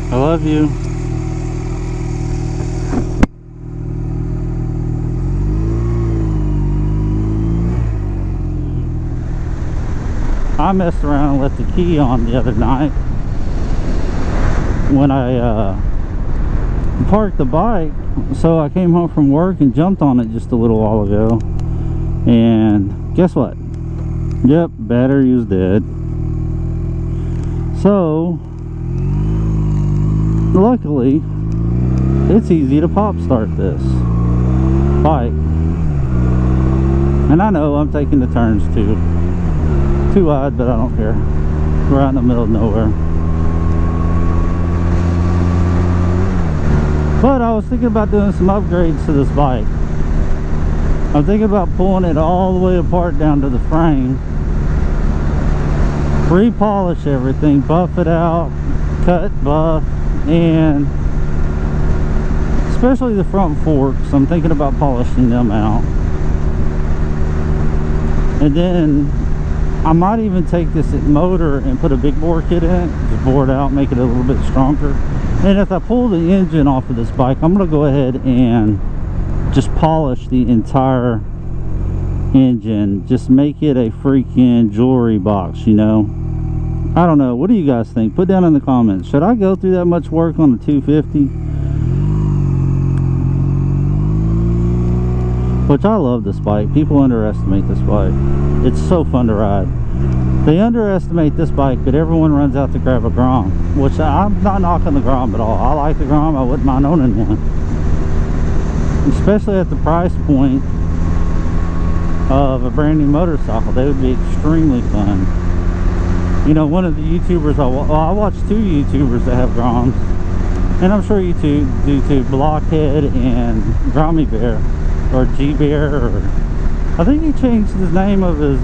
I love you. I messed around and left the key on the other night when I parked the bike. So I came home from work and jumped on it just a little while ago, and guess what? Yep, battery was dead. So luckily it's easy to pop start this bike, and I know I'm taking the turns too wide, but I don't care. We're out in the middle of nowhere. But I was thinking about doing some upgrades to this bike. I'm thinking about pulling it all the way apart down to the frame, repolish everything, buff it out, cut, buff, and especially the front forks. I'm thinking about polishing them out. And then I might even take this motor and put a big bore kit in it, just bore it out, make it a little bit stronger. And if I pull the engine off of this bike, I'm going to go ahead and just polish the entire engine, just make it a freaking jewelry box, you know. I don't know, what do you guys think? Put down in the comments, should I go through that much work on the 250? Which I love this bike. People underestimate this bike. It's so fun to ride. They underestimate this bike, but everyone runs out to grab a Grom, which I'm not knocking the Grom at all. I like the Grom. I wouldn't mind owning one, especially at the price point of a brand new motorcycle. They would be extremely fun. You know, one of the YouTubers I watch two YouTubers that have Groms, and I'm sure you two do too, Blockhead and Grommy Bear, or G Bear, or I think he changed the name of his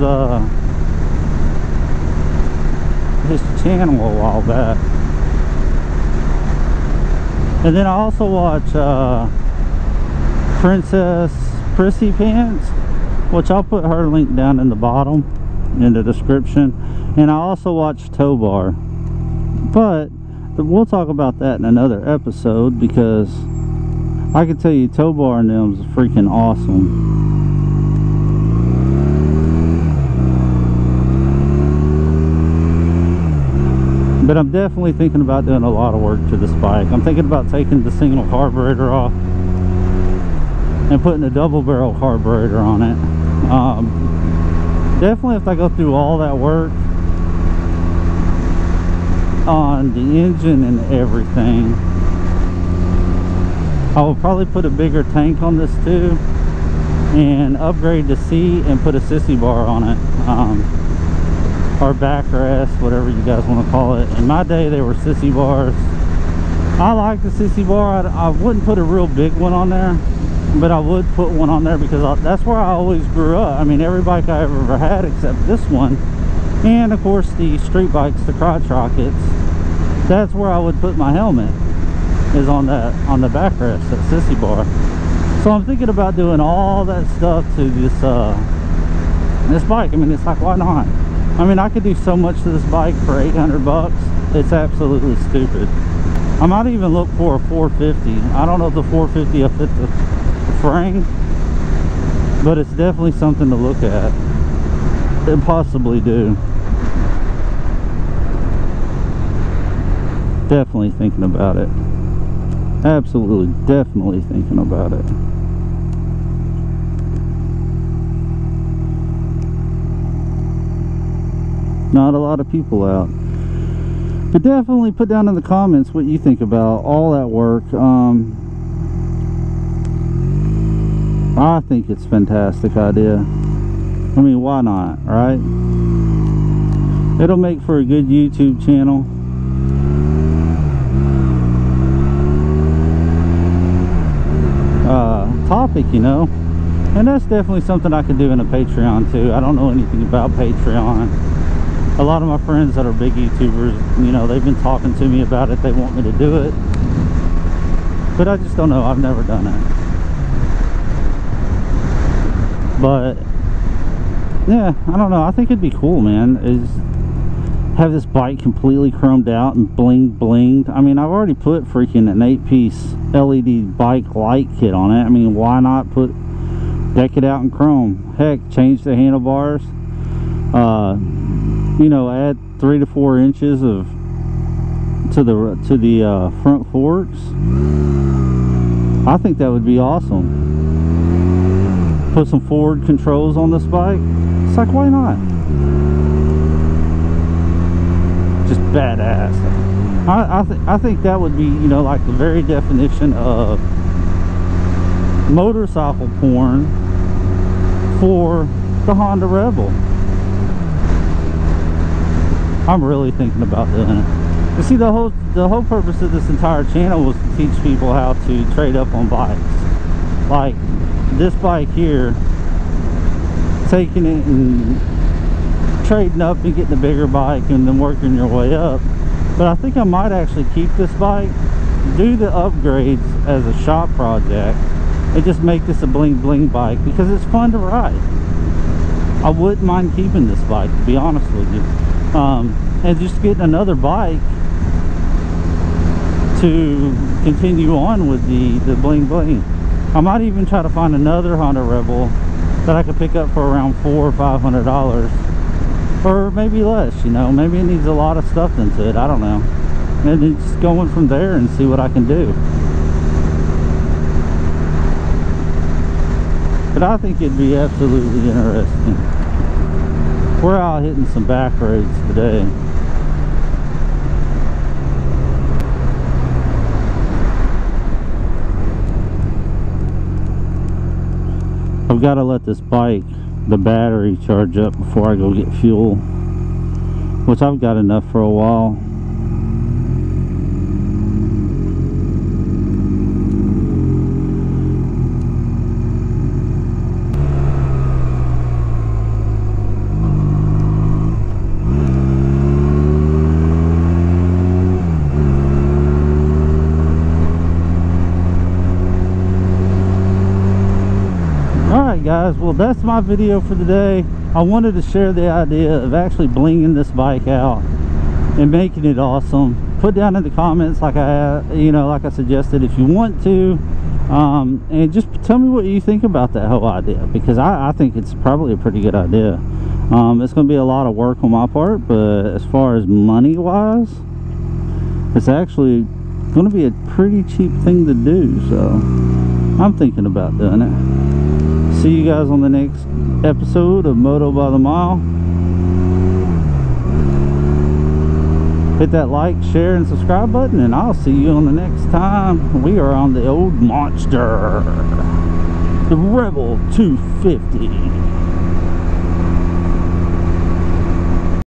channel a while back. And then I also watch Princess Prissy Pants, which I'll put her link down in the bottom in the description. And I also watch Tow Bar, but we'll talk about that in another episode, because I can tell you Tow Bar and them's freaking awesome. But I'm definitely thinking about doing a lot of work to this bike. I'm thinking about taking the single carburetor off and putting a double barrel carburetor on it. Definitely, if I go through all that work on the engine and everything, I will probably put a bigger tank on this too, and upgrade the seat and put a sissy bar on it, or backrest, whatever you guys want to call it. In my day, they were sissy bars. I like the sissy bar. I wouldn't put a real big one on there, but I would put one on there because that's where I always grew up. I mean, every bike I ever had except this one, and of course the street bikes, the crotch rockets, that's where I would put my helmet, is on the backrest, that sissy bar. So I'm thinking about doing all that stuff to this bike. I mean, it's like, why not? I mean, I could do so much to this bike for 800 bucks. It's absolutely stupid. I might even look for a 450. I don't know if the 450 will fit the frame, but it's definitely something to look at and possibly do. Definitely thinking about it. Absolutely, definitely thinking about it. Not a lot of people out, but definitely put down in the comments what you think about all that work. I think it's a fantastic idea. I mean, why not, right? It'll make for a good YouTube channel. Topic, you know, and that's definitely something I could do in a Patreon too. I don't know anything about Patreon. A lot of my friends that are big YouTubers, you know, they've been talking to me about it. They want me to do it, but I just don't know. I've never done it. But yeah, I don't know. I think it'd be cool, man. have this bike completely chromed out and blinged. I mean, I've already put freaking an 8-piece LED bike light kit on it. I mean, why not deck it out in chrome? Heck, change the handlebars, you know, add 3 to 4 inches to the front forks. I think that would be awesome. Put some forward controls on this bike. It's like, why not? Just badass. I think that would be, you know, like the very definition of motorcycle porn for the Honda Rebel. I'm really thinking about doing it. You see, the whole purpose of this entire channel was to teach people how to trade up on bikes. Like this bike here, taking it and trading up and getting a bigger bike and then working your way up. But I think I might actually keep this bike, do the upgrades as a shop project, and just make this a bling bling bike because it's fun to ride. I wouldn't mind keeping this bike, to be honest with you, and just getting another bike to continue on with the bling bling. I might even try to find another Honda Rebel that I could pick up for around $400 or $500, or maybe less. You know, maybe it needs a lot of stuff into it, I don't know, and then just going from there and see what I can do. But I think it'd be absolutely interesting. We're out hitting some back roads today. I've got to let this bike, the battery, charge up before I go get fuel, which I've got enough for a while. Guys, well, that's my video for today. I wanted to share the idea of actually blinging this bike out and making it awesome. Put down in the comments, like I suggested, if you want to, and just tell me what you think about that whole idea, because I think it's probably a pretty good idea. It's going to be a lot of work on my part, but as far as money wise, it's actually going to be a pretty cheap thing to do, so I'm thinking about doing it. See you guys on the next episode of Moto by the Mile. Hit that like, share, and subscribe button, and I'll see you on the next time. We are on the old monster, the Rebel 250.